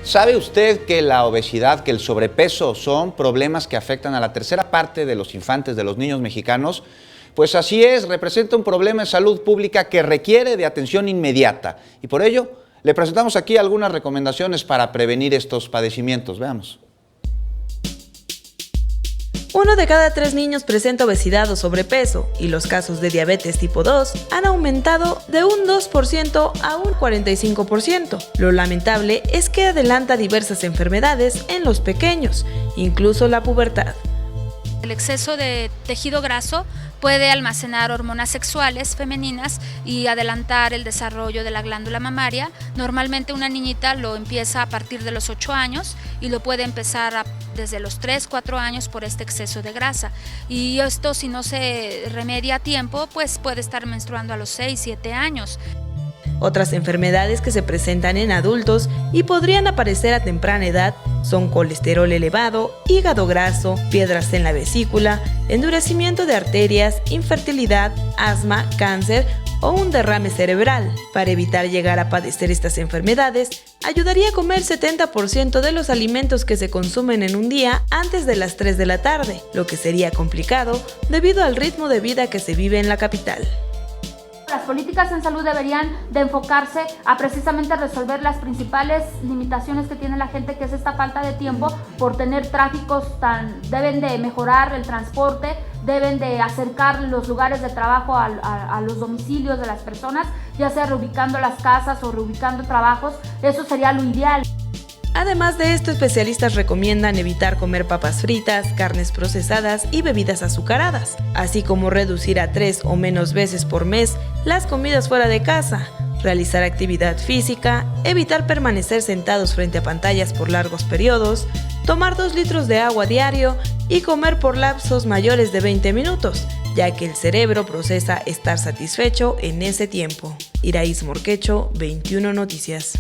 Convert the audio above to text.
¿Sabe usted que la obesidad, que el sobrepeso son problemas que afectan a la tercera parte de los infantes, de los niños mexicanos? Pues así es, representa un problema de salud pública que requiere de atención inmediata. Y por ello, le presentamos aquí algunas recomendaciones para prevenir estos padecimientos. Veamos. 1 de cada 3 niños presenta obesidad o sobrepeso y los casos de diabetes tipo 2 han aumentado de un 2% a un 45%. Lo lamentable es que adelanta diversas enfermedades en los pequeños, incluso la pubertad. El exceso de tejido graso puede almacenar hormonas sexuales femeninas y adelantar el desarrollo de la glándula mamaria. Normalmente una niñita lo empieza a partir de los 8 años y lo puede empezar desde los 3, 4 años por este exceso de grasa. Y esto, si no se remedia a tiempo, pues puede estar menstruando a los 6, 7 años. Otras enfermedades que se presentan en adultos y podrían aparecer a temprana edad son colesterol elevado, hígado graso, piedras en la vesícula, endurecimiento de arterias, infertilidad, asma, cáncer o un derrame cerebral. Para evitar llegar a padecer estas enfermedades, ayudaría a comer 70% de los alimentos que se consumen en un día antes de las 3 de la tarde, lo que sería complicado debido al ritmo de vida que se vive en la capital. Las políticas en salud deberían de enfocarse a precisamente resolver las principales limitaciones que tiene la gente, que es esta falta de tiempo por tener tráficos deben de mejorar el transporte, deben de acercar los lugares de trabajo a los domicilios de las personas, ya sea reubicando las casas o reubicando trabajos. Eso sería lo ideal. Además de esto, especialistas recomiendan evitar comer papas fritas, carnes procesadas y bebidas azucaradas, así como reducir a 3 o menos veces por mes las comidas fuera de casa, realizar actividad física, evitar permanecer sentados frente a pantallas por largos periodos, tomar 2 litros de agua diario y comer por lapsos mayores de 20 minutos, ya que el cerebro procesa estar satisfecho en ese tiempo. Iraíz Morquecho, 21 Noticias.